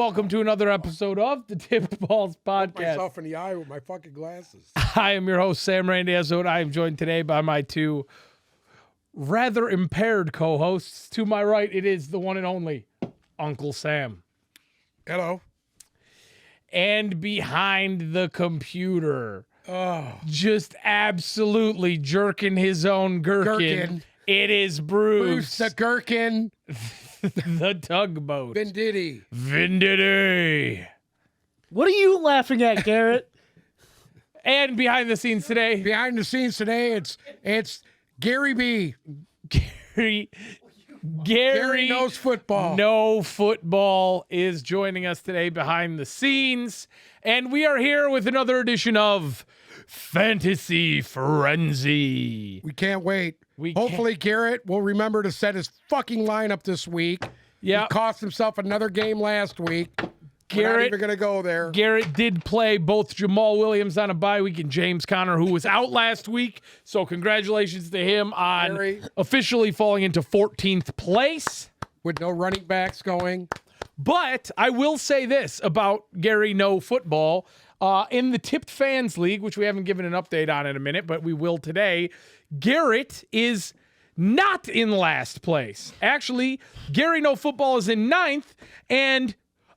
welcome to another episode of the Tipped Balls Podcast. Myself in the eye with my fucking glasses. I am your host, Sam Randazzo, and I am joined today by my two rather impaired co-hosts. To my right, it is the one and only Uncle Sam. Hello. And behind the computer, just absolutely jerking his own gherkin. It is Bruce. Bruce the Gherkin. The tugboat. Venditti. What are you laughing at, Garrett? And behind the scenes today, it's Gary B. Gary knows football. No football is joining us today behind the scenes. And we are here with another edition of Fantasy Frenzy. We can't wait. Hopefully Garrett will remember to set his fucking lineup this week. Yeah. He cost himself another game last week. We're not even going to go there. Garrett did play both Jamal Williams on a bye week and James Conner, who was out last week. So congratulations to him on officially falling into 14th place. With no running backs going. But I will say this about Gary No Football. In the Tipped Fans League, which we haven't given an update on in a minute, but we will today, Garrett is not in last place. Actually, Gary No Football is in 9th, and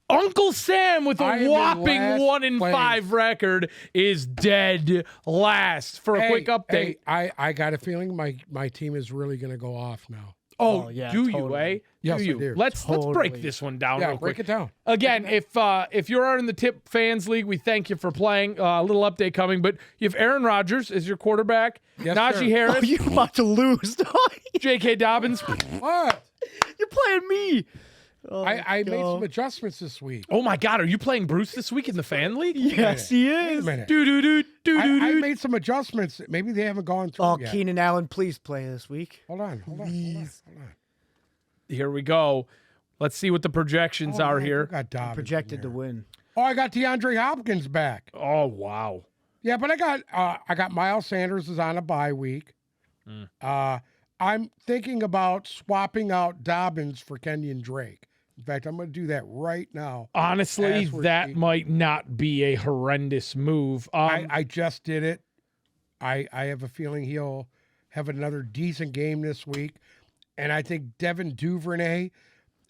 Uncle Sam with a whopping 1-5 record is dead last. For a quick update. I got a feeling my team is really going to go off now. Oh, yeah, do totally. you, eh? Yes, do I you? do. Let's break this one down real quick. Break it down. Again, if you're in the Tip Fans League, we thank you for playing. A little update coming, but you have Aaron Rodgers as your quarterback, Yes, Najee sir. Harris, Oh, you about to lose. J.K. Dobbins. What? You're playing me. Oh, I made God. some adjustments this week. Oh my God, are you playing Bruce this week in the Fan League? Yes, he Wait a is. minute. Do-do-do-do-do-do. I made some adjustments. Maybe they haven't gone through Oh, yet. Keenan Allen, please play this week. Hold on. Here we go. Let's see what the projections are here. I got Dobbins Projected in to there. win. Oh, I got DeAndre Hopkins back. Oh, wow. Yeah, but I got Miles Sanders is on a bye week. I'm thinking about swapping out Dobbins for Kenyon Drake. In fact, I'm going to do that right now. Honestly, As we're that speaking. might not be a horrendous move. I just did it. I have a feeling he'll have another decent game this week. And I think Devin Duvernay,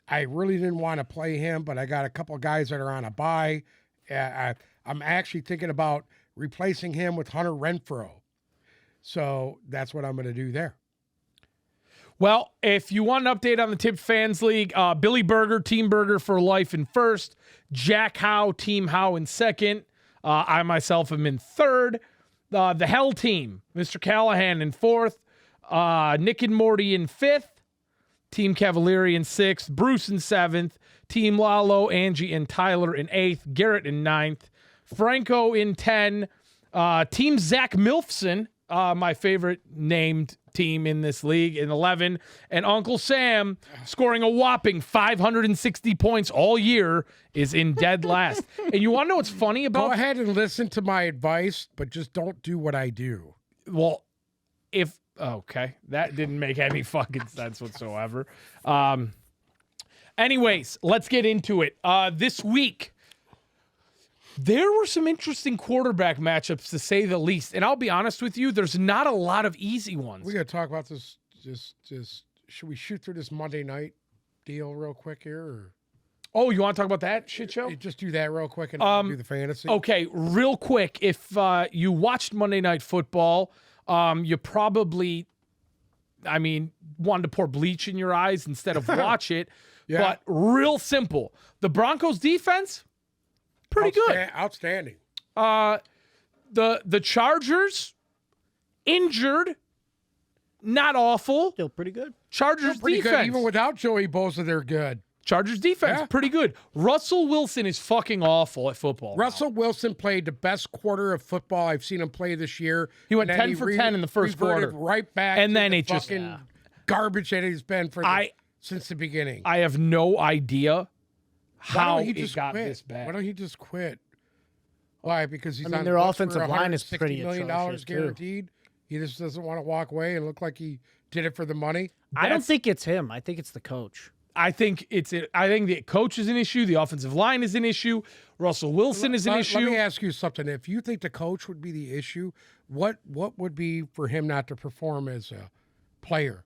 I really didn't want to play him, but I got a couple guys that are on a bye. I'm actually thinking about replacing him with Hunter Renfrow. So that's what I'm going to do there. Well, if you want an update on the Tip Fans League, Billy Berger, Team Berger for life in first. Jack Howe, Team Howe in second. I myself am in third. The Hell Team, Mr. Callahan in fourth. Nick and Morty in fifth. Team Cavalieri in sixth. Bruce in seventh. Team Lalo, Angie, and Tyler in eighth. Garrett in ninth. Franco in 10. Team Zach Milfson, my favorite named team in this league, in 11. And Uncle Sam, scoring a whopping 560 points all year, is in dead last. And you want to know what's funny about... Go ahead and listen to my advice, but just don't do what I do. Well, okay, that didn't make any fucking sense whatsoever. Anyways, let's get into it. This week, there were some interesting quarterback matchups, to say the least. And I'll be honest with you, there's not a lot of easy ones. We got to talk about this. Just should we shoot through this Monday night deal real quick here? Or? Oh, you want to talk about that shit show? Just do that real quick and I'll do the fantasy. Okay, real quick. If you watched Monday Night Football, you probably, wanted to pour bleach in your eyes instead of watch it. Yeah. But real simple. The Broncos defense, pretty good. Outstanding. The Chargers, injured, not awful. Still pretty good. Chargers Pretty defense. good. Even without Joey Bosa, they're good. Chargers defense, Yeah. pretty good. Russell Wilson is fucking awful at football. Russell Wilson played the best quarter of football I've seen him play this year. He went And then 10 for 10 in the first reverted quarter. right back And to then the it just- fucking garbage that he's been since the beginning. I have no idea how he it just got quit? this bad. Why don't he just quit? Why? Because he's I mean, on their the books offensive for line is $160 pretty million atrocious, too. guaranteed. He just doesn't want to walk away and look like he did it for the money. I don't think it's him. I think it's the coach. I think the coach is an issue. The offensive line is an issue. Russell Wilson is an issue. Let me ask you something. If you think the coach would be the issue, what would be for him not to perform as a player?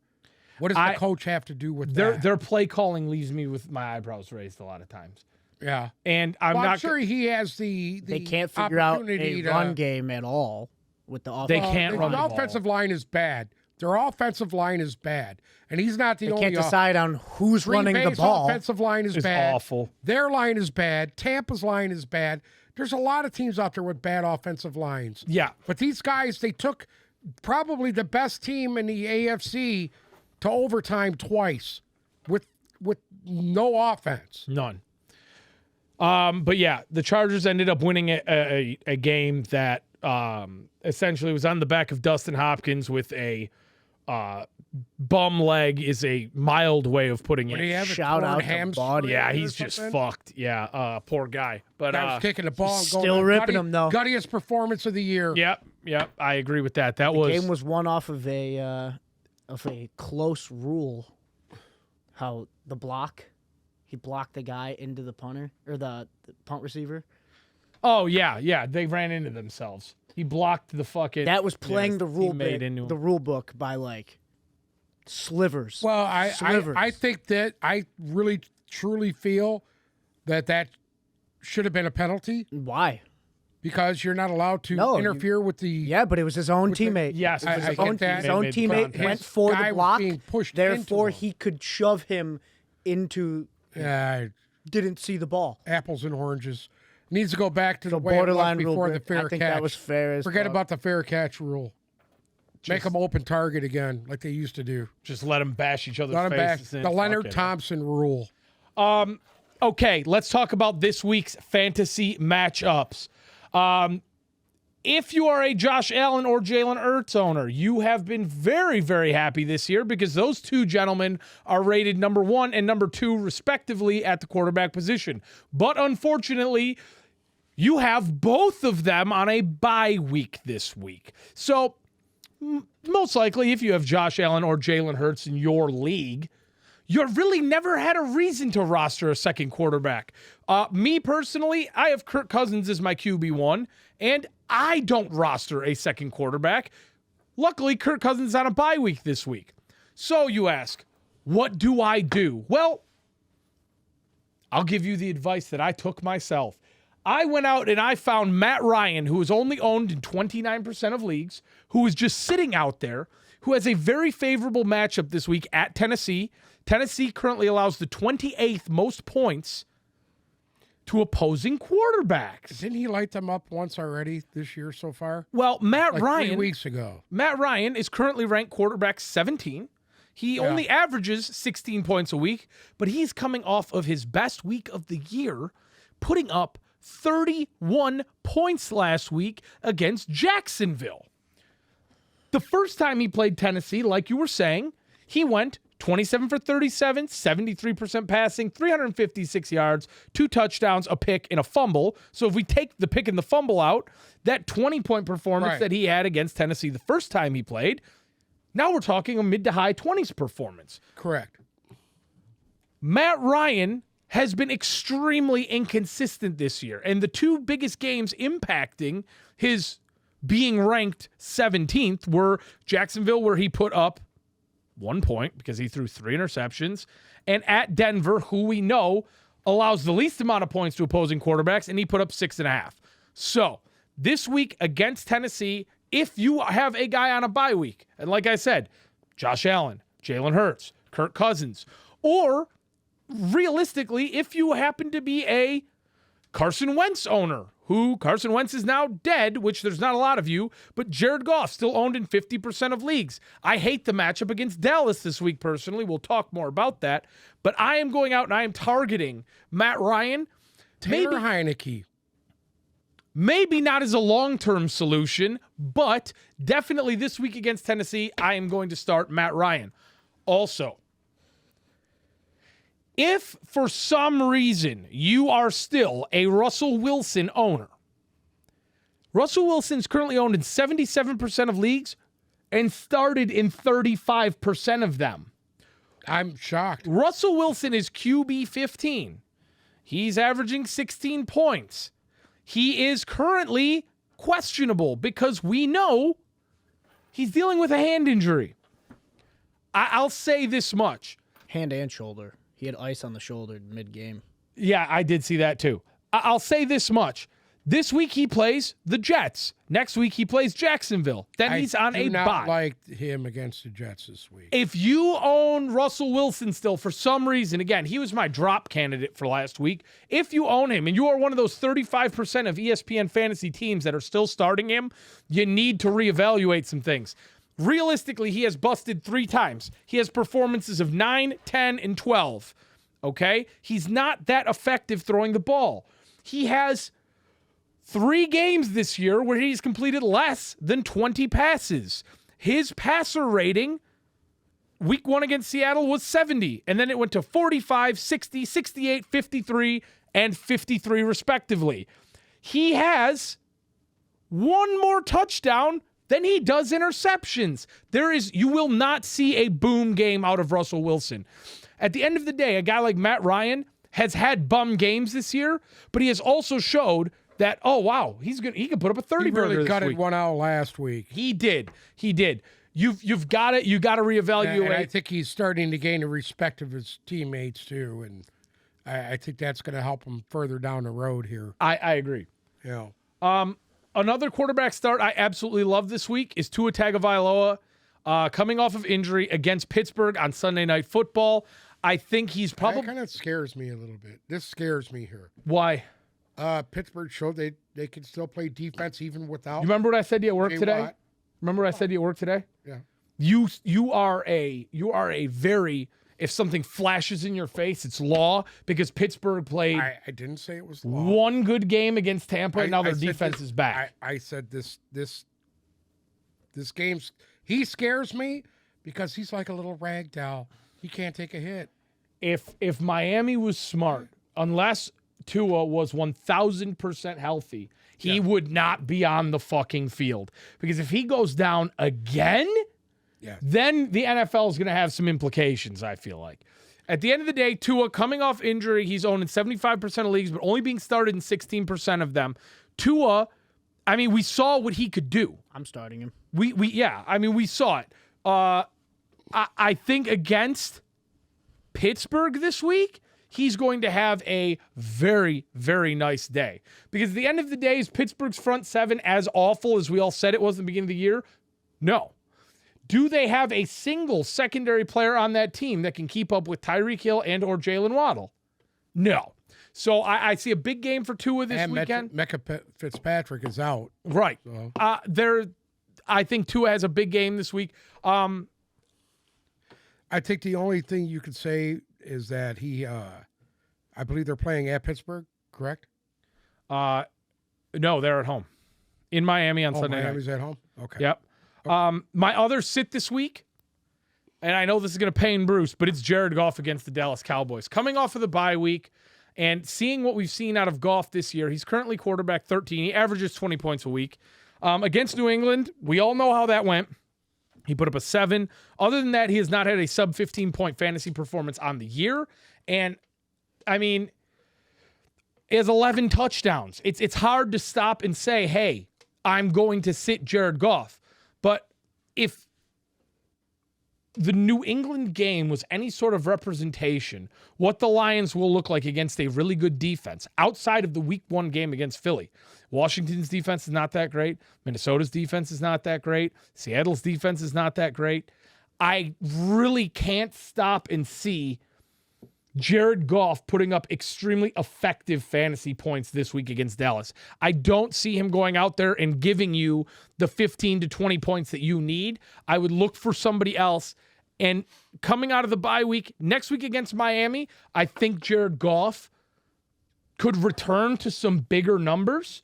What does the coach have to do with that? Their play calling leaves me with my eyebrows raised a lot of times. Yeah. And I'm sure he has the They can't figure out opportunity a run game at all with the offense. They can't run the ball. The offensive line is bad. Their offensive line is bad. And he's not the They only can't decide on who's Green running Bay's the ball. offensive line is It's bad. awful. Their line is bad. Tampa's line is bad. There's a lot of teams out there with bad offensive lines. Yeah. But these guys, they took probably the best team in the AFC to overtime twice with no offense. None. But yeah, the Chargers ended up winning a game that essentially was on the back of Dustin Hopkins with a bum leg is a mild way of putting Did he it. have a Shout torn out to hamstring Body. Yeah, or he's just something? fucked. Yeah, poor guy. But Guy was kicking the ball and going, still ripping him, though. Guttiest performance of the year. Yep, I agree with that. That The was game was won off of a close rule. How the block, he blocked the guy into the punter or the punt receiver. Oh yeah, they ran into themselves. He blocked the fucking. That was playing the rule into the rule book by like slivers. Well, Slivers. I think that I really truly feel that should have been a penalty Why? because you're not allowed to No, interfere with the. Yeah, but it was his own teammate. Yes, I it was get own, that. His own made teammate contact. went His for guy the was block. being pushed Therefore, into him. he could shove him into. Didn't see the ball. Apples and oranges. Needs to go back to the So way it was borderline rule. before the break. fair I think catch. that was fair as Forget fuck. about the fair catch rule. Make them open target again, like they used to do. Just let them bash each other's Let them back. faces. in. The Leonard Fuck it. Thompson rule. Okay, let's talk about this week's fantasy matchups. If you are a Josh Allen or Jalen Ertz owner, you have been very, very happy this year because those two gentlemen are rated number 1 and number 2, respectively, at the quarterback position. But unfortunately, you have both of them on a bye week this week. So, most likely, if you have Josh Allen or Jalen Hurts in your league, you've really never had a reason to roster a second quarterback. Me personally, I have Kirk Cousins as my QB1, and I don't roster a second quarterback. Luckily, Kirk Cousins is on a bye week this week. So you ask, what do I do? Well, I'll give you the advice that I took myself. I went out and I found Matt Ryan, who is only owned in 29% of leagues, who is just sitting out there, who has a very favorable matchup this week at Tennessee. Tennessee currently allows the 28th most points to opposing quarterbacks. Didn't he light them up once already this year so far? Well, Matt Like Ryan 3 weeks ago. Matt Ryan is currently ranked quarterback 17. He only averages 16 points a week, but he's coming off of his best week of the year, putting up 31 points last week against Jacksonville. The first time he played Tennessee, like you were saying, he went 27 for 37, 73% passing, 356 yards, 2 touchdowns, a pick, and a fumble. So if we take the pick and the fumble out, that 20-point performance that he had against Tennessee the first time he played, now we're talking a mid to high 20s performance. Correct. Matt Ryan has been extremely inconsistent this year, and the two biggest games impacting his being ranked 17th were Jacksonville, where he put up 1 point because he threw 3 interceptions, and at Denver, who we know allows the least amount of points to opposing quarterbacks, and he put up 6.5. So this week against Tennessee, if you have a guy on a bye week, and like I said, Josh Allen, Jalen Hurts, Kirk Cousins, or realistically, if you happen to be a Carson Wentz owner, who Carson Wentz is now dead, which there's not a lot of you, but Jared Goff still owned in 50% of leagues. I hate the matchup against Dallas this week personally. We'll talk more about that. But I am going out and I am targeting Matt Ryan. Taylor Heinecke. Maybe not as a long-term solution, but definitely this week against Tennessee, I am going to start Matt Ryan. Also, if for some reason you are still a Russell Wilson owner, Russell Wilson's currently owned in 77% of leagues and started in 35% of them. I'm shocked. Russell Wilson is QB 15. He's averaging 16 points. He is currently questionable because we know he's dealing with a hand injury. I'll say this much. Hand and shoulder. He had ice on the shoulder mid-game. Yeah, I did see that too. I'll say this much. This week he plays the Jets. Next week he plays Jacksonville. Then he's on a bye. I do not like him against the Jets this week. If you own Russell Wilson still for some reason, again, he was my drop candidate for last week. If you own him and you are one of those 35% of ESPN fantasy teams that are still starting him, you need to reevaluate some things. Realistically, he has busted 3 times. He has performances of 9, 10, and 12. Okay? He's not that effective throwing the ball. He has 3 games this year where he's completed less than 20 passes. His passer rating, week 1 against Seattle, was 70. And then it went to 45, 60, 68, 53, and 53 respectively. He has 1 more touchdown than he does interceptions. You will not see a boom game out of Russell Wilson. At the end of the day, a guy like Matt Ryan has had bum games this year, but he has also showed that, oh, wow, he can put up a 30 burger this week. He really gutted one out last week. He did. You've got it. You got to reevaluate. And I think he's starting to gain the respect of his teammates too, and I think that's going to help him further down the road here. I agree. Yeah. Another quarterback start I absolutely love this week is Tuatagavailoa, coming off of injury against Pittsburgh on Sunday Night Football. I think he's probably... That kind of scares me a little bit. This scares me here. Why? Pittsburgh showed they can still play defense even without... You remember what I said to you at work today? Watt? Remember what I said to you at work today? Yeah. You are a very... If something flashes in your face, it's law, because Pittsburgh played... I didn't say it was law. 1 good game against Tampa, and now their defense is back. I said this game's... He scares me because he's like a little rag doll. He can't take a hit. If Miami was smart, unless Tua was 1,000% healthy, he would not be on the fucking field. Because if he goes down again, then the NFL is going to have some implications, I feel like. At the end of the day, Tua, coming off injury, he's owned in 75% of leagues, but only being started in 16% of them. Tua, I mean, we saw what he could do. I'm starting him. We saw it. I think against Pittsburgh this week, he's going to have a very, very nice day. Because at the end of the day, is Pittsburgh's front 7 as awful as we all said it was at the beginning of the year? No. Do they have a single secondary player on that team that can keep up with Tyreek Hill and or Jalen Waddle? No. So I see a big game for Tua this weekend. Mecca Fitzpatrick is out. Right. So. I think Tua has a big game this week. I think the only thing you could say is that I believe they're playing at Pittsburgh, correct? No, they're at home. In Miami on Sunday night. Miami's at home? Okay. Yep. Okay. My other sit this week, and I know this is going to pain Bruce, but it's Jared Goff against the Dallas Cowboys. Coming off of the bye week and seeing what we've seen out of Goff this year, he's currently quarterback 13. He averages 20 points a week. Against New England, we all know how that went. He put up a 7. Other than that, he has not had a sub 15-point fantasy performance on the year. And, I mean, he has 11 touchdowns. It's hard to stop and say, hey, I'm going to sit Jared Goff. But if the New England game was any sort of representation, what the Lions will look like against a really good defense outside of the week 1 game against Philly. Washington's defense is not that great. Minnesota's defense is not that great. Seattle's defense is not that great. I really can't stop and see Jared Goff putting up extremely effective fantasy points this week against Dallas. I don't see him going out there and giving you the 15 to 20 points that you need. I would look for somebody else. And coming out of the bye week, next week against Miami, I think Jared Goff could return to some bigger numbers.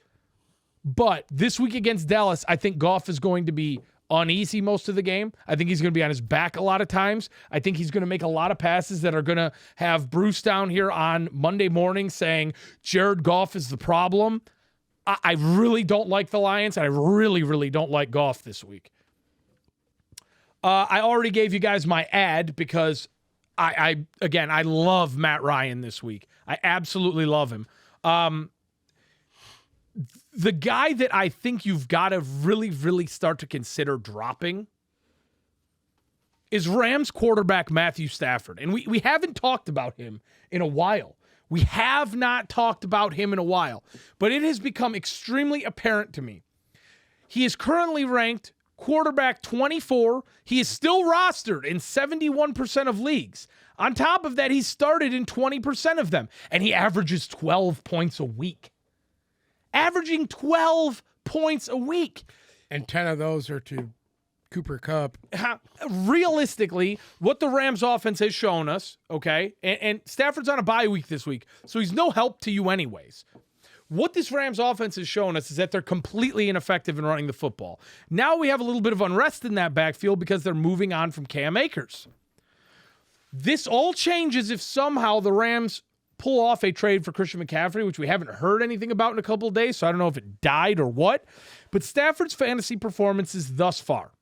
But this week against Dallas, I think Goff is going to be uneasy most of the game. I think he's going to be on his back a lot of times. I think he's going to make a lot of passes that are going to have Bruce down here on Monday morning saying Jared Goff is the problem. I really don't like the Lions, and I really, really don't like Goff this week. I already gave you guys my ad because I love Matt Ryan this week. I absolutely love him. The guy that I think you've got to really, really start to consider dropping is Rams quarterback Matthew Stafford. And we haven't talked about him in a while. We have not talked about him in a while. But it has become extremely apparent to me. He is currently ranked quarterback 24. He is still rostered in 71% of leagues. On top of that, he started in 20% of them. And he averages 12 points a week. Averaging 12 points a week. And 10 of those are to Cooper Kupp. Realistically, what the Rams offense has shown us, okay, and Stafford's on a bye week this week, so he's no help to you anyways. What this Rams offense has shown us is that they're completely ineffective in running the football. Now we have a little bit of unrest in that backfield because they're moving on from Cam Akers. This all changes if somehow the Rams pull off a trade for Christian McCaffrey, which we haven't heard anything about in a couple of days, so I don't know if it died or what. But Stafford's fantasy performances thus far: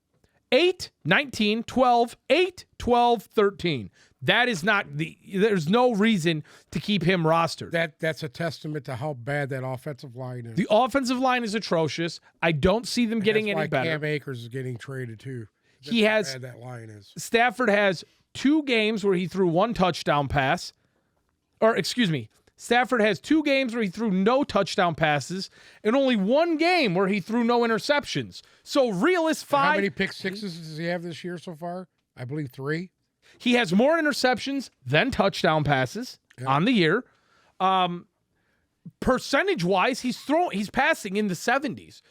8, 19, 12, 8, 12, 13. That is not there's no reason to keep him rostered. That's a testament to how bad that offensive line is. The offensive line is atrocious. I don't see them getting any better. Cam Akers is getting traded too. He has how bad that line is. Stafford has 2 games where he threw 1 touchdown pass. Stafford has 2 games where he threw no touchdown passes and only 1 game where he threw no interceptions. So How many pick sixes does he have this year so far? I believe 3. He has more interceptions than touchdown passes on the year. Percentage-wise, he's passing in the 70s.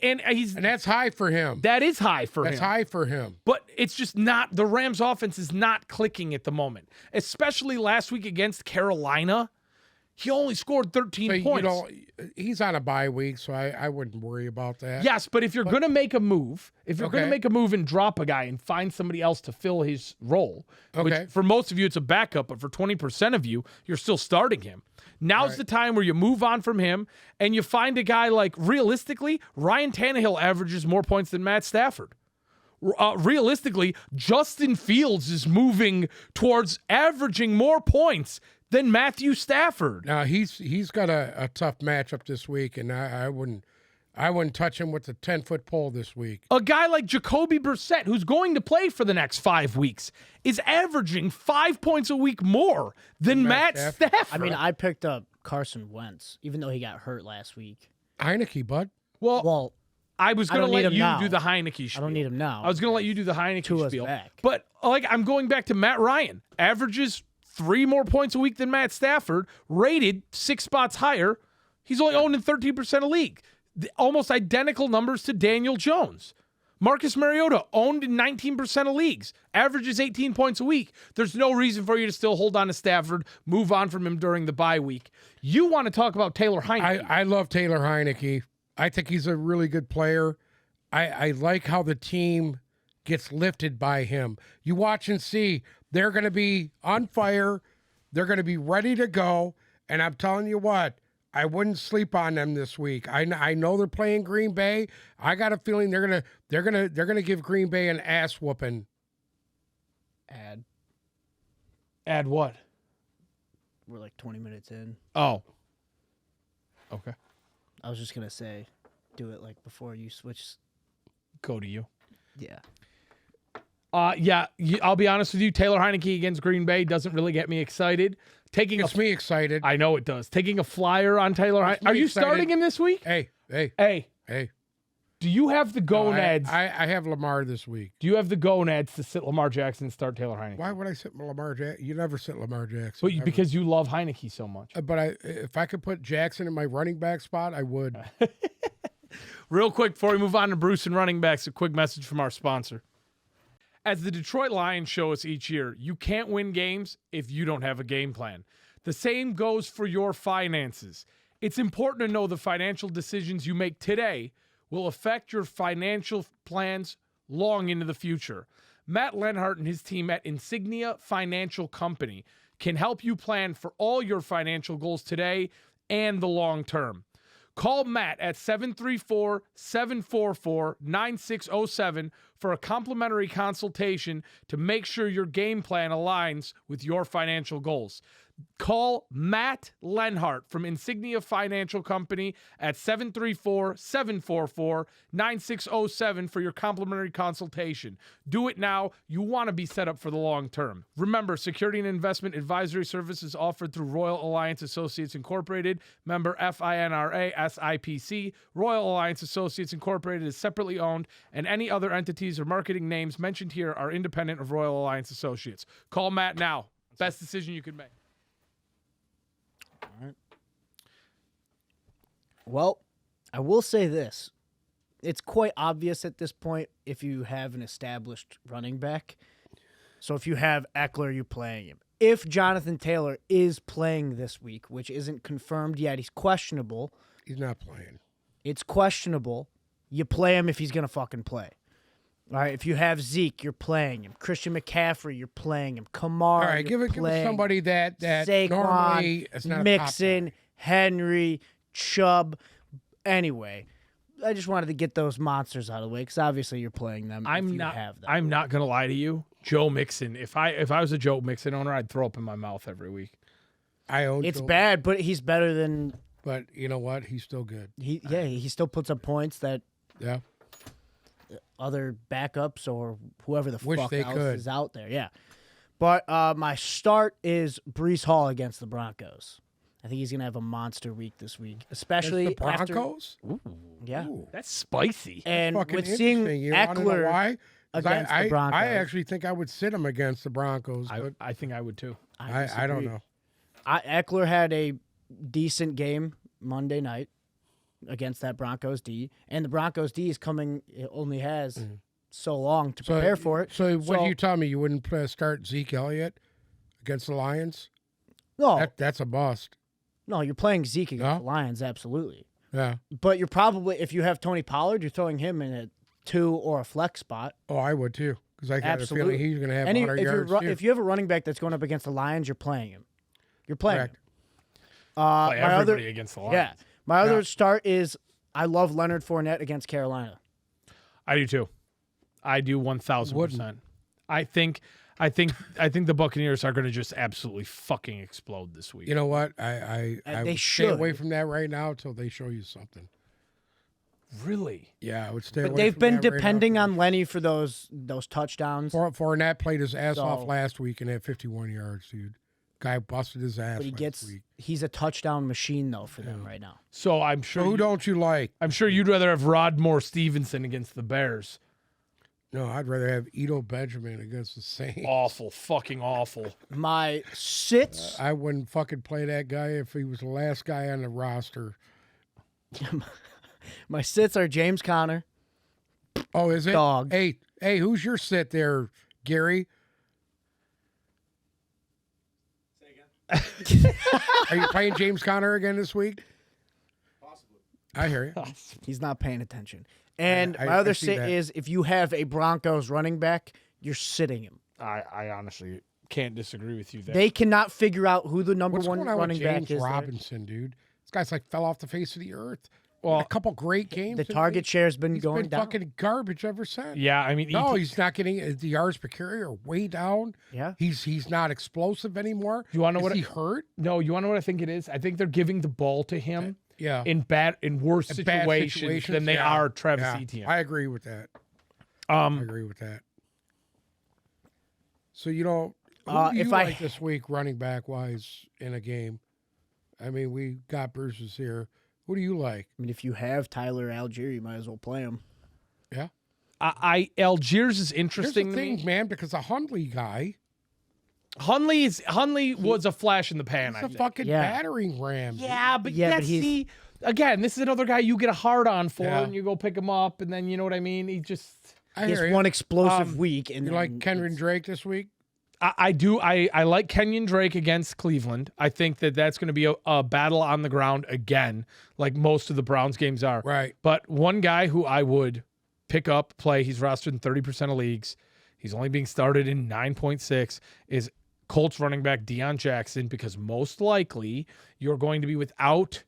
And that's high for him. That is high for him. That's high for him. But it's just not, the Rams offense is not clicking at the moment. Especially last week against Carolina. He only scored 13 points. He's on a bye week, so I wouldn't worry about that. Yes, but if you're going to make a move, and drop a guy and find somebody else to fill his role, which for most of you it's a backup, but for 20% of you, you're still starting him. Now's the time where you move on from him and you find a guy like, realistically, Ryan Tannehill averages more points than Matt Stafford. Realistically, Justin Fields is moving towards averaging more points than Matthew Stafford. Now he's got a tough matchup this week, and I wouldn't touch him with the 10-foot pole this week. A guy like Jacoby Brissett, who's going to play for the next 5 weeks, is averaging 5 points a week more than Matt Stafford. I mean, I picked up Carson Wentz, even though he got hurt last week. Heinecke, bud. Well, I was going to let you do the Heinecke spiel. I don't need him now. I was going to let you do the Heinecke spiel. Back. But I'm going back to Matt Ryan. Averages 3 more points a week than Matt Stafford, rated 6 spots higher. He's only owned in 13% of league. Almost identical numbers to Daniel Jones. Marcus Mariota owned in 19% of leagues, averages 18 points a week. There's no reason for you to still hold on to Stafford, move on from him during the bye week. You want to talk about Taylor Heinecke. I love Taylor Heinecke. I think he's a really good player. I like how the team gets lifted by him. You watch and see. They're going to be on fire. They're going to be ready to go. And I'm telling you what, I wouldn't sleep on them this week. I know they're playing Green Bay. I got a feeling they're gonna give Green Bay an ass whooping. Add what? We're like 20 minutes in. Oh. Okay. I was just gonna say, do it like before you switch. Go to you. Yeah. I'll be honest with you. Taylor Heinecke against Green Bay doesn't really get me excited. Gets me excited. I know it does. Taking a flyer on Taylor Heinecke. Are you starting him this week? Hey. Do you have the gonads? I have Lamar this week. Do you have the gonads to sit Lamar Jackson and start Taylor Heinecke? Why would I sit Lamar Jackson? You never sit Lamar Jackson. But because you love Heinecke so much. But if I could put Jackson in my running back spot, I would. Real quick, before we move on to Bruce and running backs, a quick message from our sponsor. As the Detroit Lions show us each year, you can't win games if you don't have a game plan. The same goes for your finances. It's important to know the financial decisions you make today will affect your financial plans long into the future. Matt Lenhart and his team at Insignia Financial Company can help you plan for all your financial goals today and the long term. Call Matt at 734-744-9607 for a complimentary consultation to make sure your game plan aligns with your financial goals. Call Matt Lenhart from Insignia Financial Company at 734-744-9607 for your complimentary consultation. Do it now. You want to be set up for the long term. Remember, security and investment advisory services offered through Royal Alliance Associates Incorporated, member FINRA SIPC. Royal Alliance Associates Incorporated is separately owned, and any other entities or marketing names mentioned here are independent of Royal Alliance Associates. Call Matt now. Best decision you could make. All right. Well, I will say this. It's quite obvious at this point if you have an established running back. So if you have Eckler, you're playing him. If Jonathan Taylor is playing this week, which isn't confirmed yet, he's questionable. He's not playing. It's questionable. You play him if he's going to fucking play. All right, if you have Zeke, you're playing him. Christian McCaffrey, you're playing him. Kamara, All right, give it somebody that Saquon, normally is not Mixon, Henry, Chubb. Anyway, I just wanted to get those monsters out of the way because obviously you're playing them. If you have them. I'm not gonna lie to you, Joe Mixon. If I was a Joe Mixon owner, I'd throw up in my mouth every week. I own. It's bad, but he's better than. But you know what? He's still good. He still puts up points that. Yeah. Other backups or whoever the fuck they else could. is out there. Yeah. But my start is Breece Hall against the Broncos. I think he's going to have a monster week this week, especially the Broncos. Yeah. Ooh. That's spicy. And Fucking with seeing interesting. You wanna know Eckler why? 'Cause against the Broncos. I actually think I would sit him against the Broncos, but I think I would too. I don't know. Eckler had a decent game Monday night against that Broncos D, and the Broncos D is coming. It only has so long to prepare for it. So what do you tell me? You wouldn't start Zeke Elliott against the Lions? No, That's a bust. no, you're playing Zeke against No? the Lions, absolutely. Yeah. But you're probably, if you have Tony Pollard, you're throwing him in a 2 or a flex spot. Oh, I would too, because I got a Absolutely. feeling he's going to have And 100 yards too. if you have a running back that's going up against the Lions, you're playing him. You're playing Correct. him. Play everybody against the Lions. Yeah. My other start is I love Leonard Fournette against Carolina. I do too. I do 1,000%. Wouldn't. I think the Buccaneers are going to just absolutely fucking explode this week. You know what? I They would stay should. away from that right now until they show you something. Really? Yeah, I would stay But away they've from been that right now. depending on Lenny for those touchdowns. Fournette played his ass off So- last week and had 51 yards, dude. Guy busted his ass But last week. he's a touchdown machine though for them right now. So I'm sure. So who don't you like? I'm sure you'd rather have Rodmore Stevenson against the Bears. No, I'd rather have Ito Benjamin against the Saints. Awful, fucking awful. My sits. I wouldn't fucking play that guy if he was the last guy on the roster. My sits are James Conner. Oh, is it? Dog. Hey, who's your sit there, Gary? Are you playing James Conner again this week? Possibly. I hear you. He's not paying attention. And I my other see sit that. is if you have a Broncos running back, you're sitting him. I honestly can't disagree with you there. They cannot figure out who the number What's one going on running with back James is. there. Robinson, dude? This guy's like fell off the face of the earth. Well, A couple great games. The in target league. share's been He's going been down. fucking garbage ever since. yeah, I mean, No, he's not getting the yards per carry are way down. Yeah. He's not explosive anymore. You wanna know Is what he hurt? no, you want to know what I think it is? I think they're giving the ball to him Yeah. in worse In bad situations than they yeah. are Travis Yeah. Etienne. I agree with that. I Um, agree with that. So who do you if I- like this week running back wise in a game? I mean, we got Bruce's here. Who do you like? I mean, if you have Tyler Algier, you might as well play him. Yeah. Algiers is Here's interesting the to thing, me. man, because a Hundley guy, Hundley was a flash in the pan. he's I a think. fucking Yeah. battering ram. Yeah, but Yeah, but that's he's- again, this is another guy you get a hard on for, Yeah. and you go pick him up, and then you know what I mean. He just, I He hear has you. one explosive week, and You then like Kenyon it's- Drake this week? I do. I like Kenyon Drake against Cleveland. I think that's going to be a battle on the ground again, like most of the Browns games are. Right. But one guy who I would pick up, play, he's rostered in 30% of leagues. He's only being started in 9.6, is Colts running back Deon Jackson, because most likely you're going to be without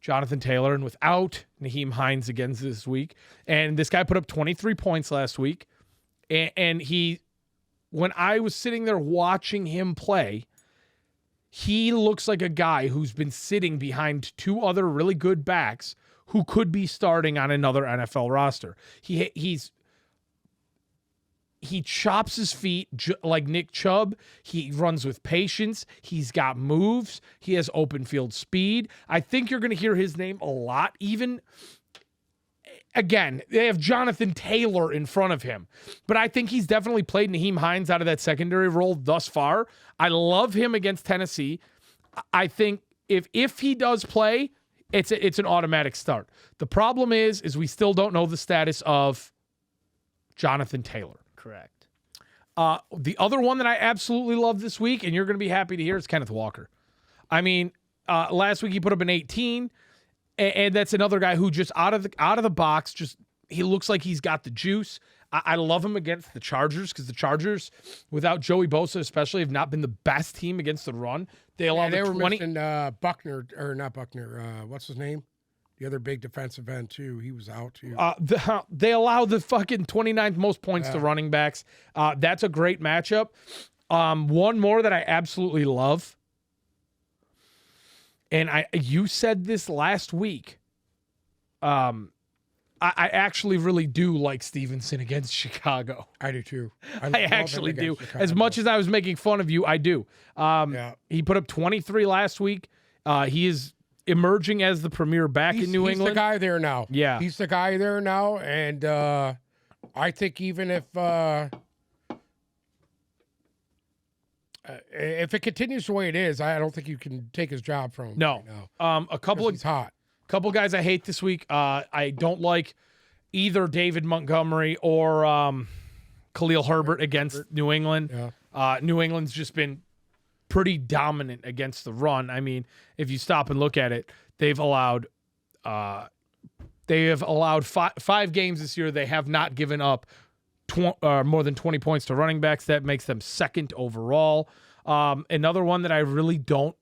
Jonathan Taylor and without Nyheim Hines again this week. And this guy put up 23 points last week. And he, when I was sitting there watching him play, he looks like a guy who's been sitting behind two other really good backs who could be starting on another NFL roster. He chops his feet like Nick Chubb. He runs with patience. He's got moves. He has open field speed. I think you're going to hear his name a lot. Even, again, they have Jonathan Taylor in front of him. But I think he's definitely played Nyheim Hines out of that secondary role thus far. I love him against Tennessee. I think if he does play, it's an automatic start. The problem is we still don't know the status of Jonathan Taylor. Correct. The other one that I absolutely love this week, and you're going to be happy to hear, is Kenneth Walker. I mean, last week he put up an 18, and that's another guy who just out of the box, just he looks like he's got the juice. I love him against the Chargers because the Chargers, without Joey Bosa especially, have not been the best team against the run. They allowed they were 20. missing Buckner, or not Buckner. What's his name? The other big defensive end, too. He was out, too. They allow the fucking 29th most points to running backs. That's a great matchup. One more that I absolutely love, and you said this last week. I actually really do like Stevenson against Chicago. I do, too. I actually do. As much as I was making fun of you, I do. He put up 23 last week. He is emerging as the premier back in New England. He's the guy there now. Yeah. He's the guy there now, and I think even if it continues the way it is, I don't think you can take his job from him. No. Right now. A couple of He's hot. Couple guys I hate this week. I don't like either David Montgomery or Khalil Herbert against New England. Yeah. New England's just been pretty dominant against the run. I mean, if you stop and look at it, they've allowed five games this year. They have not given up more than 20 points to running backs. That makes them second overall. Another one that I really don't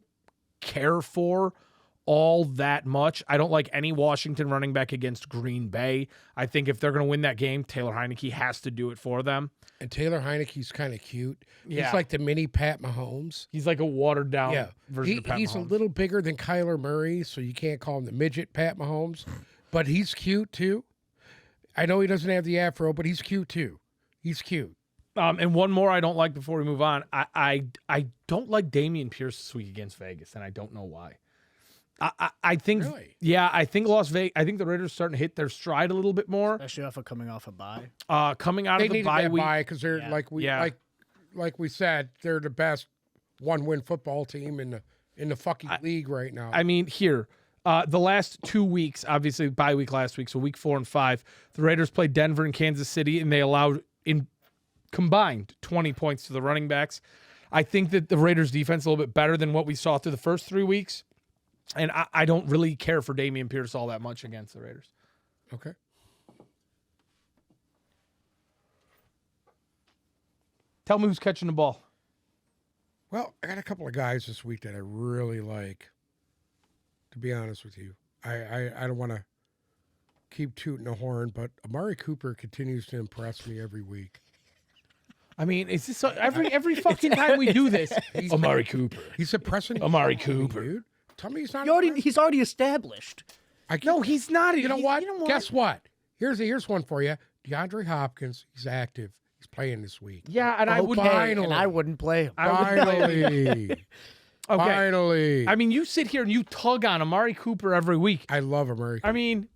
care for all that much. I don't like any Washington running back against Green Bay. I think if they're going to win that game, Taylor Heinecke has to do it for them. And Taylor Heineke's kind of cute. Yeah. He's like the mini Pat Mahomes. He's like a watered down version of Pat He's Mahomes. a little bigger than Kyler Murray, so you can't call him the midget Pat Mahomes. But he's cute, too. I know he doesn't have the afro, but he's cute, too. He's cute. And one more I don't like before we move on. I don't like Damien Pierce this week against Vegas, and I don't know why. I think, Really? Yeah, I think Las Vegas. I think the Raiders are starting to hit their stride a little bit more. Especially off of coming off a bye. Coming out They of the needed bye that week. bye because they're like we said, they're the best one-win football team in the fucking league right now. I mean, here, the last 2 weeks, obviously bye week last week, so week 4 and 5, the Raiders played Denver and Kansas City, and they allowed in combined 20 points to the running backs. I think that the Raiders defense is a little bit better than what we saw through the first 3 weeks. And I don't really care for Damien Pierce all that much against the Raiders. Okay. Tell me who's catching the ball. Well, I got a couple of guys this week that I really like, to be honest with you. I don't want to keep tooting the horn, but Amari Cooper continues to impress me every week. I mean, is this every fucking time we do this? Amari Cooper. He's impressing Amari me, Cooper. dude. Tell me he's not. He's already established. No, he's not. You know what? Guess what? Here's one for you. Deandre Hopkins. He's active. He's playing this week. Yeah, and I would. And I wouldn't play him. Finally. Okay. Finally. I mean, you sit here and you tug on Amari Cooper every week. I love Amari Cooper. I mean,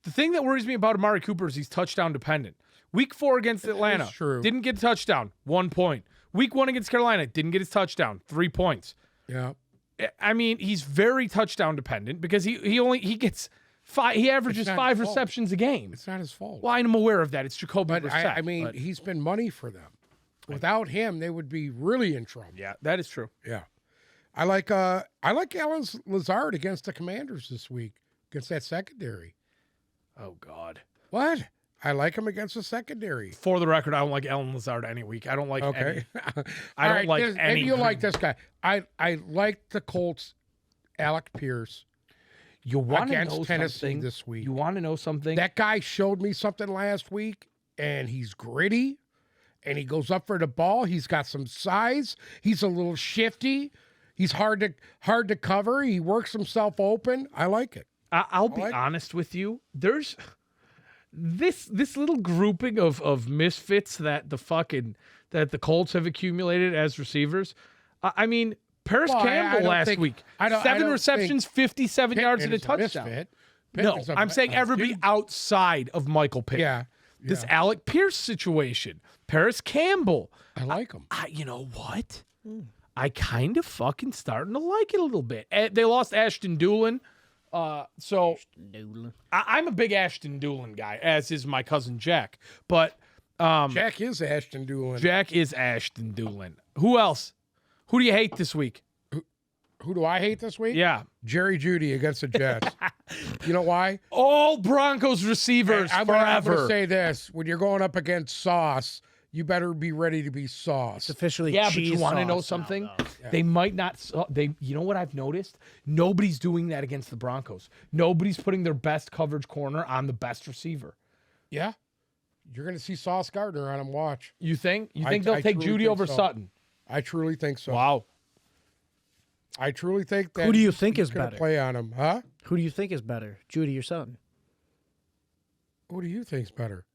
the thing that worries me about Amari Cooper is he's touchdown dependent. Week 4 against Atlanta, That's true. Didn't get a touchdown, 1 point. Week 1 against Carolina, didn't get his touchdown, 3 points. Yeah. I mean, he's very touchdown dependent because he gets 5. He averages 5 receptions a game. It's not his fault. Well, I'm aware of that. It's Jacoby But Brissett. I mean, he's been money for them. Without him, they would be really in trouble. yeah, that is true. Yeah. I like Alan Lazard against the Commanders this week, against that secondary. Oh God. What? I like him against the secondary. For the record, I don't like Alan Lazard any week. I don't like Okay. I don't like maybe any. you like this guy. I like the Colts, Alec Pierce. You want to know against Tennessee something this week. You want to know something? That guy showed me something last week, and he's gritty, and he goes up for the ball. He's got some size. He's a little shifty. He's hard to cover. He works himself open. I like it. I'll be honest with you. There's this little grouping of misfits that the Colts have accumulated as receivers. I mean, Paris Campbell last week, 7 receptions, 57 yards and a touchdown. No, I'm saying everybody outside of Michael Pittman. Yeah. This Alec Pierce situation, Paris Campbell. I like him. You know what? I kind of fucking starting to like it a little bit. They lost Ashton Doolin. So I'm a big Ashton Doolin guy, as is my cousin Jack. But Jack is Ashton Doolin. Jack is Ashton Doolin. Who else? Who do you hate this week? Who do I hate this week? Yeah. Jerry Jeudy against the Jets. You know why? All Broncos receivers I'm forever. going to say this. When you're going up against Sauce, you better be ready to be Sauce. Officially, yeah, but you want to know something? They might not. You know what I've noticed? Nobody's doing that against the Broncos. Nobody's putting their best coverage corner on the best receiver. Yeah. You're going to see Sauce Gardner on him. Watch. You think? You think they'll take Jeudy over Sutton? I truly think so. Wow. I truly think that. Who do you think is gonna better? Play on him, huh? Who do you think is better, Jeudy or Sutton? Who do you think's better?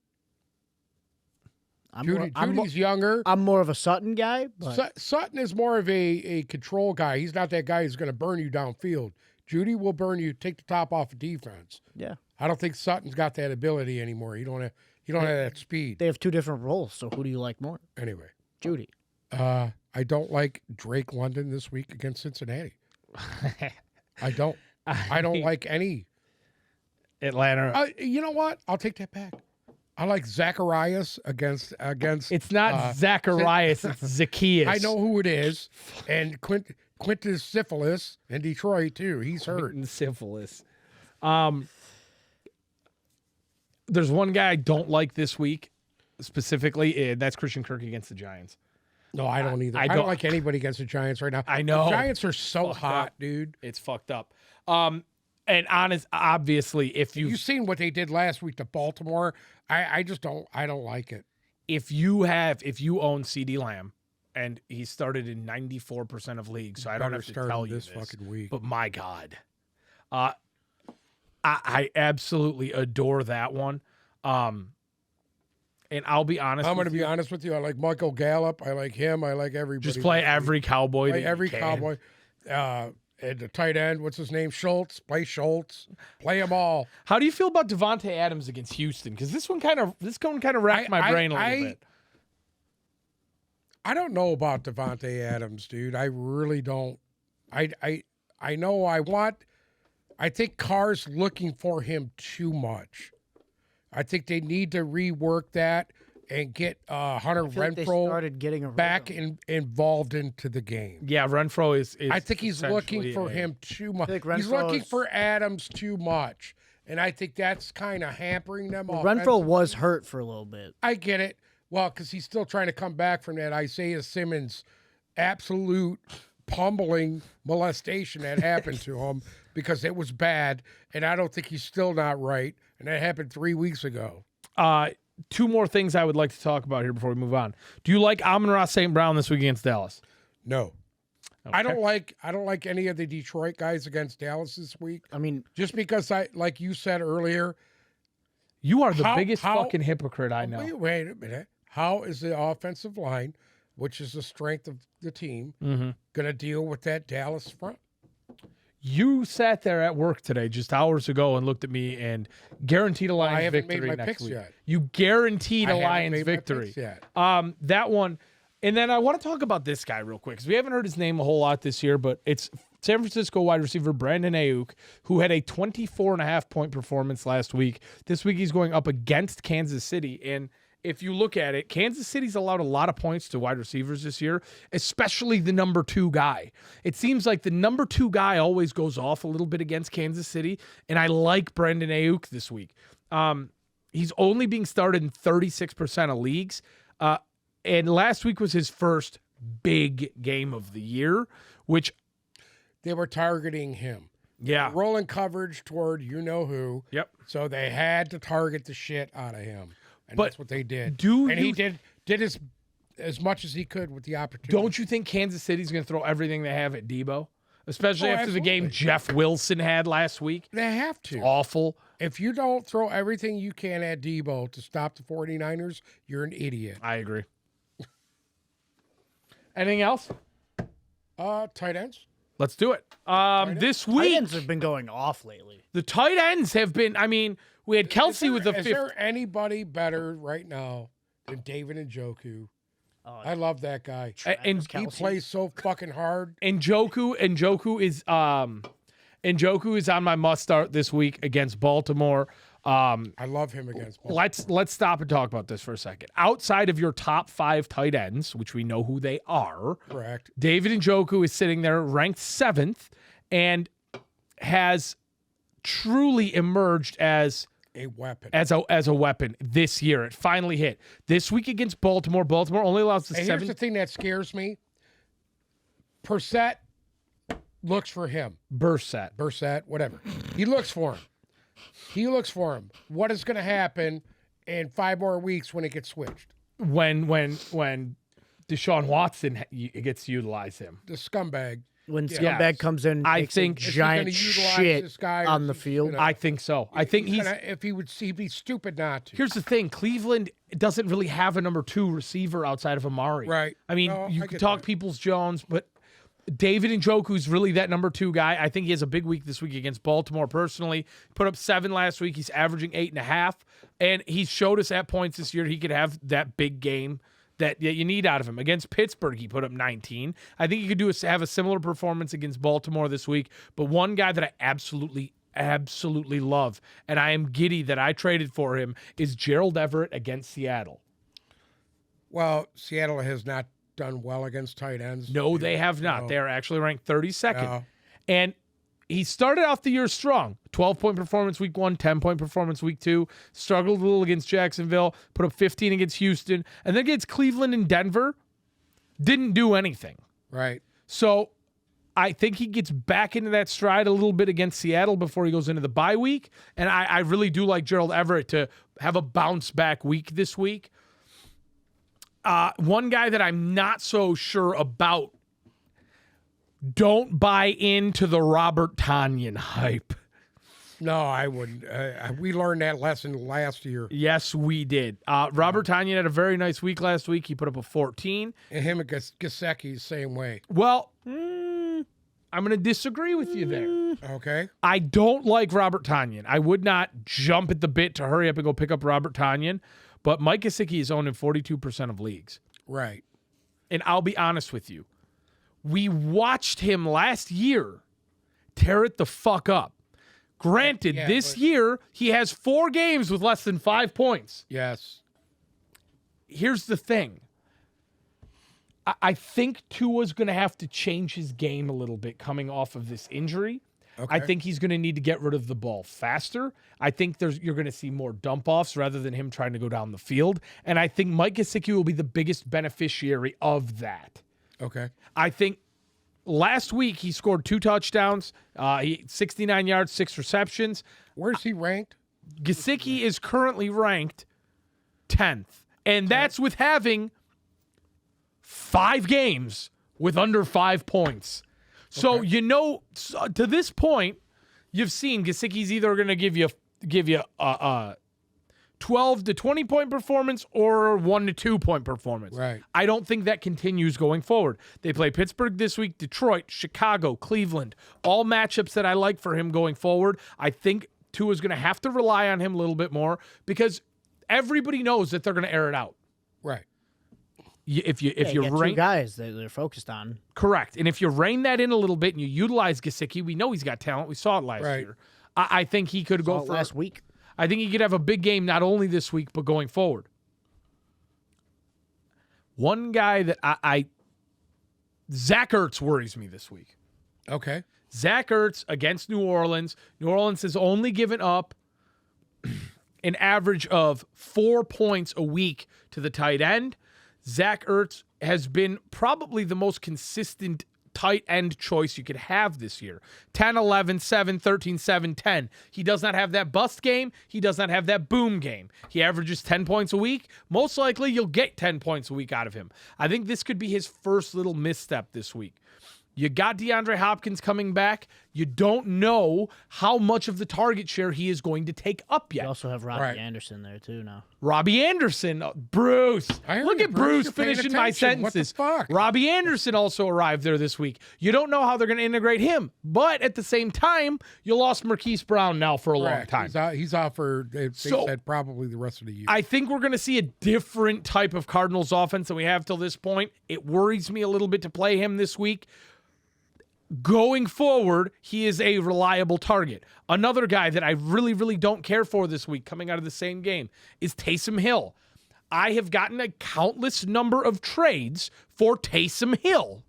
I'm Judy's younger. I'm more of a Sutton guy. But Sutton is more of a control guy. He's not that guy who's going to burn you downfield. Jeudy will burn you, take the top off of defense. Yeah. I don't think Sutton's got that ability anymore. You don't have that speed. They have two different roles, so who do you like more? Anyway. Jeudy. I don't like Drake London this week against Cincinnati. I don't like any. Atlanta. You know what? I'll take that back. I like Zacharias against. It's not Zacharias. It's Zacchaeus. I know who it is, and Quintus Syphilis in Detroit too. He's hurt. Syphilis. There's one guy I don't like this week specifically, and that's Christian Kirk against the Giants. No, I don't either. I don't like anybody against the Giants right now. I know. The Giants are so hot, dude. It's fucked up. And obviously, if you've seen what they did last week to Baltimore, I just don't. I don't like it. If you own CeeDee Lamb, and he started in 94% of leagues, so I don't have to tell you this fucking week. But my God, I absolutely adore that one. And I'll be honest. I'm going to be honest with you. I like Michael Gallup. I like him. I like everybody. Just play every Cowboy. Play every Cowboy. And the tight end, what's his name? Schultz. Play Schultz. Play them all. How do you feel about Devontae Adams against Houston? Because this one kind of racked my brain a little bit. I don't know about Devontae Adams, dude. I really don't. I know I think Carr's looking for him too much. I think they need to rework that and get Hunter Renfrow back involved into the game. Yeah, Renfrow is I think he's looking for him too much. He's looking for Adams too much. And I think that's kind of hampering them. Renfrow was hurt for a little bit. I get it. Well, because he's still trying to come back from that Isaiah Simmons absolute pummeling molestation that happened to him because it was bad. And I don't think he's still not right. And that happened 3 weeks ago. Two more things I would like to talk about here before we move on. Do you like Amon-Ra St. Brown this week against Dallas? No. Okay. I don't like any of the Detroit guys against Dallas this week. I mean, just because like you said earlier, you are the biggest fucking hypocrite I know. Wait a minute. How is the offensive line, which is the strength of the team, going to deal with that Dallas front? You sat there at work today just hours ago and looked at me and guaranteed a Lions victory next week. I haven't made my picks yet. You guaranteed a Lions victory. That one. And then I want to talk about this guy real quick because we haven't heard his name a whole lot this year, but it's San Francisco wide receiver Brandon Ayuk, who had a 24.5-point performance last week. This week he's going up against Kansas City. And if you look at it, Kansas City's allowed a lot of points to wide receivers this year, especially the number 2 guy. It seems like the number 2 guy always goes off a little bit against Kansas City, and I like Brandon Ayuk this week. He's only being started in 36% of leagues, and last week was his first big game of the year, which they were targeting him. Yeah. Rolling coverage toward you-know-who. Yep. So they had to target the shit out of him. And But that's what they did. he did as much as he could with the opportunity. Don't you think Kansas City's going to throw everything they have at Debo? Especially after absolutely. the game Jeff Wilson had last week. They have to. It's awful. If you don't throw everything you can at Debo to stop the 49ers, you're an idiot. I agree. Anything else? Tight ends. Let's do it. This Tight week, ends have been going off lately. the tight ends have been, I mean, we had Kelsey with the Is fifth. there anybody better right now than David Njoku? I love that guy. And He Kelsey. plays so fucking hard. Njoku is on my must start this week against Baltimore. I love him against Baltimore. Let's stop and talk about this for a second. Outside of your top 5 tight ends, which we know who they are, Correct. David Njoku is sitting there ranked 7th and has truly emerged as A weapon. as a weapon this year. It finally hit. This week against Baltimore. Baltimore only allows the And 7th. here's the thing that scares me. Brissett looks for him. Brissett, whatever. He looks for him. What is going to happen in 5 more weeks when it gets switched? When Deshaun Watson gets to utilize him. The scumbag. When Yes. Scumbag comes in, and I makes think- a Is he giant gonna utilize shit this guy, or on is the he field. gonna- I think so. I think he's. He'd be stupid not to. Here's the thing: Cleveland doesn't really have a number 2 receiver outside of Amari. Right. I mean, No, you I can get talk that. Peoples-Jones, but David Njoku's really that number 2 guy. I think he has a big week this week against Baltimore. Personally, put up 7 last week. He's averaging 8.5, and he's showed us at points this year he could have that big game that you need out of him. Against Pittsburgh, he put up 19. I think he could have a similar performance against Baltimore this week. But one guy that I absolutely love, and I am giddy that I traded for him, is Gerald Everett against Seattle. Well, Seattle has not done well against tight ends. No, they have not. No. They are actually ranked 32nd. No. And he started off the year strong. 12-point performance week 1, 10-point performance week 2. Struggled a little against Jacksonville. Put up 15 against Houston. And then against Cleveland and Denver. Didn't do anything. Right. So I think he gets back into that stride a little bit against Seattle before he goes into the bye week. And I really do like Gerald Everett to have a bounce-back week this week. One guy that I'm not so sure about, don't buy into the Robert Tonyan hype. No, I wouldn't. We learned that lesson last year. Yes, we did. Robert Tonyan had a very nice week last week. He put up a 14. And him and Gesicki, same way. Well, I'm going to disagree with you there. Okay. I don't like Robert Tonyan. I would not jump at the bit to hurry up and go pick up Robert Tonyan, but Mike Gesicki is owned in 42% of leagues. Right. And I'll be honest with you. We watched him last year tear it the fuck up. Granted, Yeah, this but- year he has 4 games with less than 5 points. Yes. Here's the thing. I think Tua's going to have to change his game a little bit coming off of this injury. Okay. I think he's going to need to get rid of the ball faster. I think you're going to see more dump-offs rather than him trying to go down the field. And I think Mike Gesicki will be the biggest beneficiary of that. Okay. I think last week he scored 2 touchdowns, 69 yards, 6 receptions. Where's he ranked? Gesicki is currently ranked 10th. And that's with having 5 games with under 5 points. So, to this point, you've seen Gesicki's either going to give you a 12 to 20 point performance or 1 to 2 point performance. Right. I don't think that continues going forward. They play Pittsburgh this week, Detroit, Chicago, Cleveland, all matchups that I like for him going forward. I think Tua's going to have to rely on him a little bit more because everybody knows that they're going to air it out. Right. If you You got 2 rein, guys that they're focused on. correct, and if you rein that in a little bit and you utilize Gesicki, we know he's got talent. We saw it last Right. year. I think he could go All for last week. I think he could have a big game not only this week but going forward. One guy that Zach Ertz worries me this week. Okay. Zach Ertz against New Orleans. New Orleans has only given up an average of 4 points a week to the tight end. Zach Ertz has been probably the most consistent tight end choice you could have this year. 10, 11, 7, 13, 7, 10. He does not have that bust game. He does not have that boom game. He averages 10 points a week. Most likely you'll get 10 points a week out of him. I think this could be his first little misstep this week. You got DeAndre Hopkins coming back. You don't know how much of the target share he is going to take up yet. You also have Robbie Anderson there too now. Robbie Anderson. Bruce. Look at Bruce You're paying finishing my attention. sentences. What the fuck? Robbie Anderson also arrived there this week. You don't know how they're going to integrate him. But at the same time, you lost Marquise Brown now for a long time. He's out for, they said, probably the rest of the year. I think we're going to see a different type of Cardinals offense than we have till this point. It worries me a little bit to play him this week. Going forward, he is a reliable target. Another guy that I really, really don't care for this week coming out of the same game is Taysom Hill. I have gotten a countless number of trades for Taysom Hill.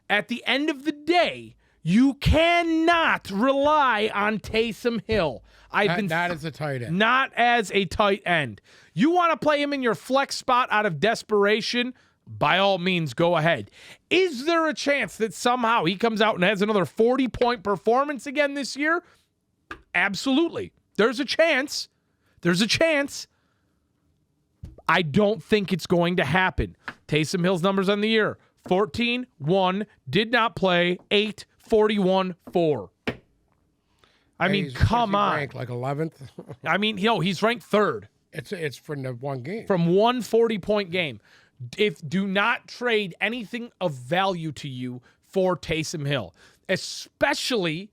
At the end of the day, you cannot rely on Taysom Hill. Not as a tight end. Not as a tight end. You want to play him in your flex spot out of desperation? By all means, go ahead. Is there a chance that somehow he comes out and has another 40-point performance again this year? Absolutely. There's a chance. There's a chance. I don't think it's going to happen. Taysom Hill's numbers on the year: 14, 1, did not play, 8, 41, 4. I mean, come on. Ranked like 11th. I mean, he's ranked 3rd. It's from the one game. From one 40-point game. Do not trade anything of value to you for Taysom Hill, especially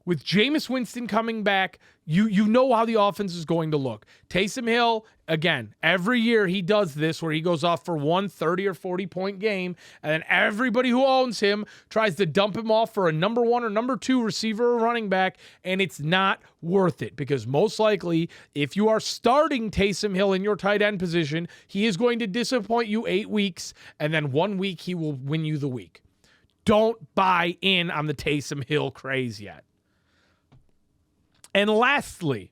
with Jameis Winston coming back. You know how the offense is going to look. Taysom Hill, again, every year he does this where he goes off for one 30 or 40-point game, and then everybody who owns him tries to dump him off for a number 1 or number 2 receiver or running back, and it's not worth it because most likely if you are starting Taysom Hill in your tight end position, he is going to disappoint you 8 weeks, and then 1 week he will win you the week. Don't buy in on the Taysom Hill craze yet. And lastly,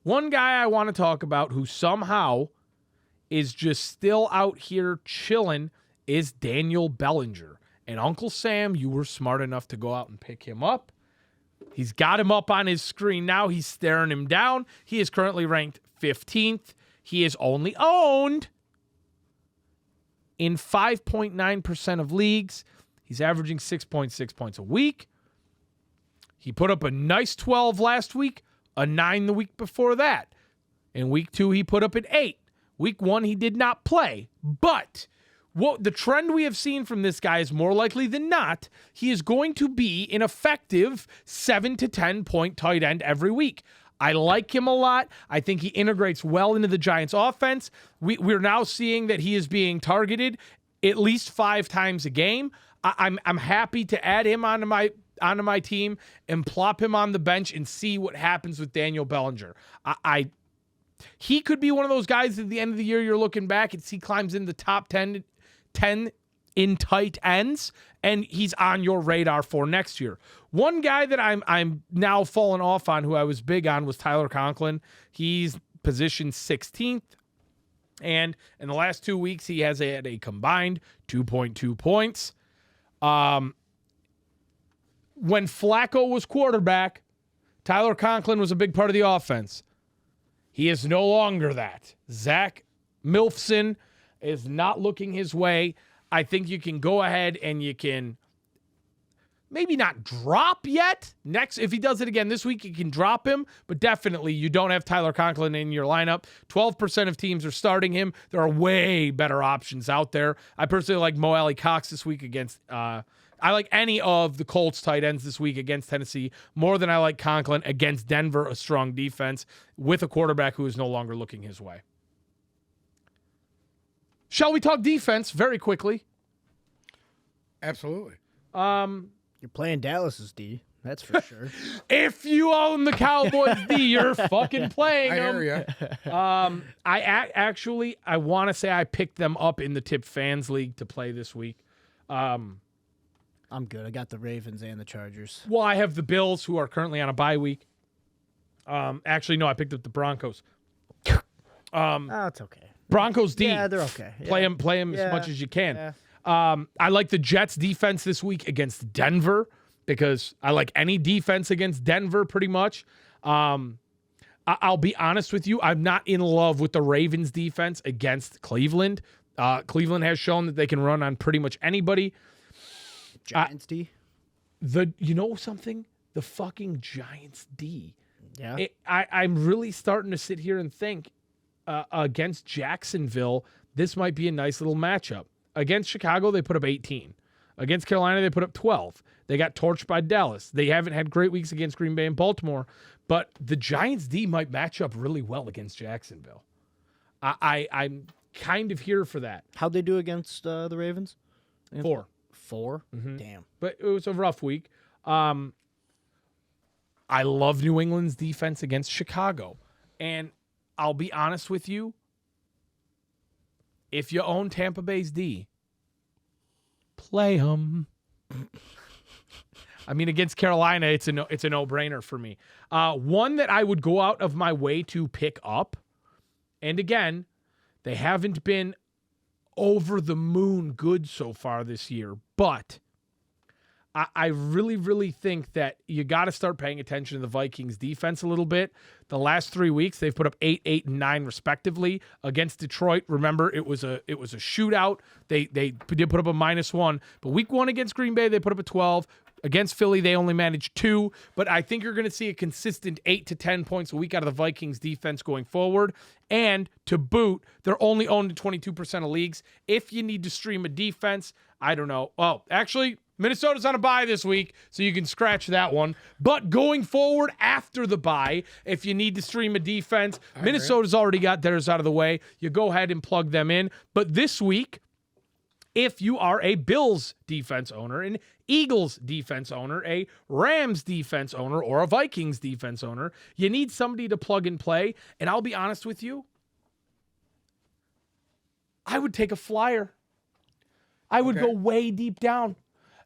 one guy I want to talk about who somehow is just still out here chilling is Daniel Bellinger. And Uncle Sam, you were smart enough to go out and pick him up. He's got him up on his screen now. He's staring him down. He is currently ranked 15th. He is only owned in 5.9% of leagues. He's averaging 6.6 points a week. He put up a nice 12 last week, a 9 the week before that. In week 2, he put up an 8. Week 1, he did not play. But what the trend we have seen from this guy is more likely than not, he is going to be an effective 7 to 10 point tight end every week. I like him a lot. I think he integrates well into the Giants offense. We're now seeing that he is being targeted at least 5 times a game. I'm happy to add him onto my team and plop him on the bench and see what happens with Daniel Bellinger. He could be one of those guys at the end of the year you're looking back and he climbs in the top 10 in tight ends, and he's on your radar for next year. One guy that I'm now falling off on, who I was big on, was Tyler Conklin. He's positioned 16th, and in the last 2 weeks he has had a combined 2.2 points. When Flacco was quarterback, Tyler Conklin was a big part of the offense. He is no longer that. Zach Milfson is not looking his way. I think you can go ahead and you can maybe not drop yet. Next, if he does it again this week, you can drop him, but definitely you don't have Tyler Conklin in your lineup. 12% of teams are starting him. There are way better options out there. I personally like Mo Alley Cox this week against I like any of the Colts tight ends this week against Tennessee more than I like Conklin against Denver, a strong defense, with a quarterback who is no longer looking his way. Shall we talk defense very quickly? Absolutely. You're playing Dallas's D, that's for sure. If you own the Cowboys D, you're fucking playing them. I hear you. I want to say I picked them up in the Tip Fans League to play this week. I'm good. I got the Ravens and the Chargers. Well, I have the Bills, who are currently on a bye week. Actually, no, I picked up the Broncos. It's okay. Broncos D. Yeah, they're okay. Play them as much as you can. Yeah. I like the Jets defense this week against Denver because I like any defense against Denver pretty much. I'll be honest with you. I'm not in love with the Ravens defense against Cleveland. Cleveland has shown that they can run on pretty much anybody. Giants D. You know something? The fucking Giants D. Yeah. I'm really starting to sit here and think against Jacksonville, this might be a nice little matchup. Against Chicago, they put up 18. Against Carolina, they put up 12. They got torched by Dallas. They haven't had great weeks against Green Bay and Baltimore, but the Giants D might match up really well against Jacksonville. I'm kind of here for that. How'd they do against the Ravens? 4. 4? Mm-hmm. Damn. But it was a rough week. I love New England's defense against Chicago. And I'll be honest with you. If you own Tampa Bay's D, play them. I mean, against Carolina, it's a no-brainer for me. One that I would go out of my way to pick up, and again, they haven't been over the moon good so far this year, but I really, really think that you got to start paying attention to the Vikings defense a little bit. The last 3 weeks, they've put up 8, 8, and 9 respectively against Detroit. Remember, it was a shootout. They did put up a -1, but week 1 against Green Bay, they put up a 12. Against Philly, they only managed 2, but I think you're going to see a consistent 8 to 10 points a week out of the Vikings defense going forward. And to boot, they're only owned in 22% of leagues. If you need to stream a defense, I don't know. Oh, actually, Minnesota's on a bye this week, so you can scratch that one. But going forward after the bye, if you need to stream a defense, Minnesota's already got theirs out of the way. You go ahead and plug them in. But this week, if you are a Bills defense owner, an Eagles defense owner, a Rams defense owner, or a Vikings defense owner, you need somebody to plug and play. And I'll be honest with you, I would take a flyer. I would go way deep down.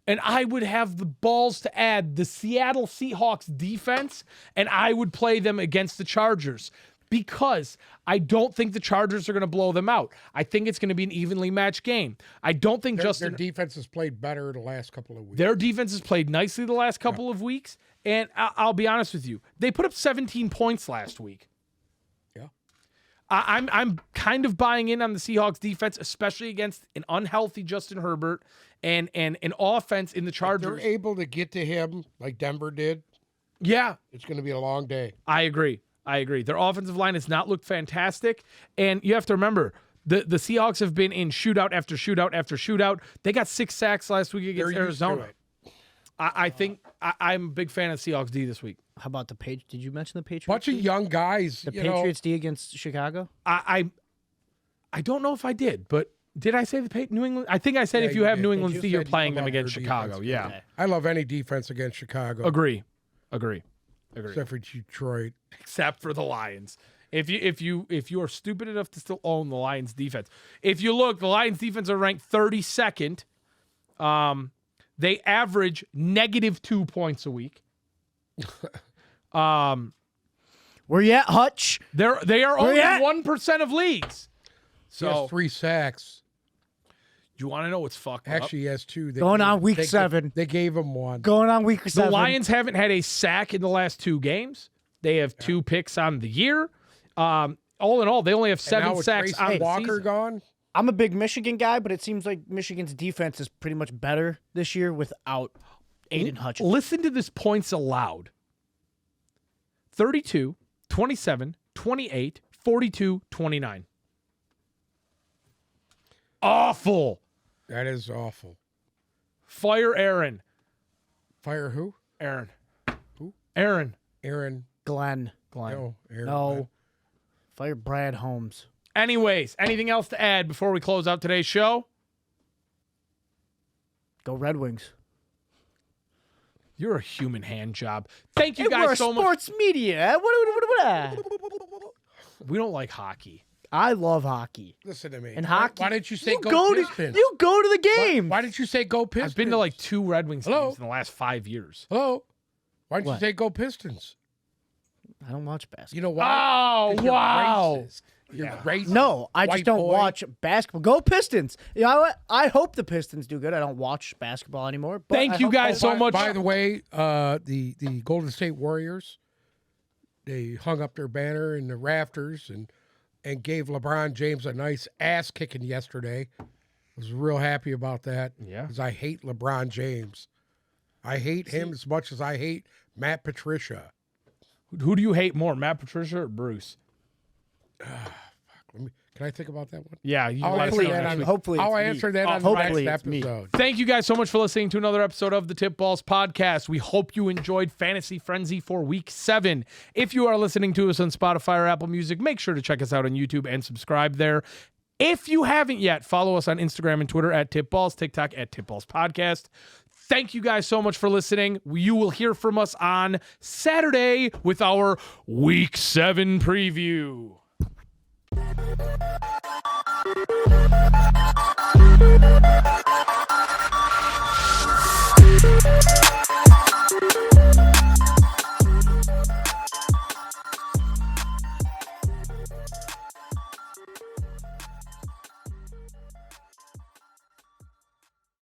And I would have the balls to add the Seattle Seahawks defense, and I would play them against the Chargers because I don't think the Chargers are going to blow them out. I think it's going to be an evenly matched game. I don't think their defense has played better the last couple of weeks. Their defense has played nicely the last couple of weeks, and I'll be honest with you. They put up 17 points last week. Yeah. I'm kind of buying in on the Seahawks defense, especially against an unhealthy Justin Herbert and an offense in the Chargers. If they're able to get to him like Denver did. Yeah. It's going to be a long day. I agree. Their offensive line has not looked fantastic. And you have to remember, the Seahawks have been in shootout after shootout after shootout. They got 6 sacks last week against Arizona. I think I'm a big fan of Seahawks D this week. How about the Patriots? Did you mention the Patriots? Bunch of young guys. The Patriots D against Chicago? I don't know if I did, but did I say New England? I think I said if you have New England D, you're playing them against Chicago. Defense. Yeah. Okay. I love any defense against Chicago. Agree. Except for Detroit. Except for the Lions. If you are stupid enough to still own the Lions defense. If you look, the Lions defense are ranked 32nd. They average -2 points a week. Where you at, Hutch? They are only 1% of leagues. So he has 3 sacks. You want to know what's fucked up? Actually, he has 2. Going on week 7. They gave him 1. Going on week 7. The Lions haven't had a sack in the last 2 games. They have 2 picks on the year. All in all, they only have 7 sacks on the Walker season. Gone. I'm a big Michigan guy, but it seems like Michigan's defense is pretty much better this year without Aiden Hutchinson. Listen to this points allowed. 32, 27, 28, 42, 29. Awful. That is awful. Fire Aaron. Fire who? Aaron. Who? Aaron. Glenn. No. Aaron. No. Fire Brad Holmes. Anyways, anything else to add before we close out today's show? Go Red Wings. You're a human hand job. Thank you guys so much. Sports media. We don't like hockey. I love hockey. Listen to me. And hockey. Why didn't you say go Pistons? You go to the game. Why didn't you say go Pistons? I've been to like 2 Red Wings games in the last 5 years. Hello? Why didn't you say go Pistons? I don't watch basketball. You know why? Oh, wow. Racist. You're great. No, I just white don't boy. watch basketball. Go Pistons. You know what? I hope the Pistons do good. I don't watch basketball anymore. But Thank I you hope- guys so much. By the way, the Golden State Warriors, they hung up their banner in the rafters and gave LeBron James a nice ass kicking yesterday. I was real happy about that. Yeah. Because I hate LeBron James. I hate him as much as I hate Matt Patricia. Who do you hate more, Matt Patricia or Bruce? Can I think about that one? Yeah, you I'll let us answer know that next on, week. Hopefully I'll it's me. answer that on the Hopefully next it's me. episode. Thank you guys so much for listening to another episode of the Tip Balls Podcast. We hope you enjoyed Fantasy Frenzy for Week 7. If you are listening to us on Spotify or Apple Music, make sure to check us out on YouTube and subscribe there. If you haven't yet, follow us on Instagram and Twitter at Tip Balls, TikTok at Tip Balls Podcast. Thank you guys so much for listening. You will hear from us on Saturday with our Week 7 preview.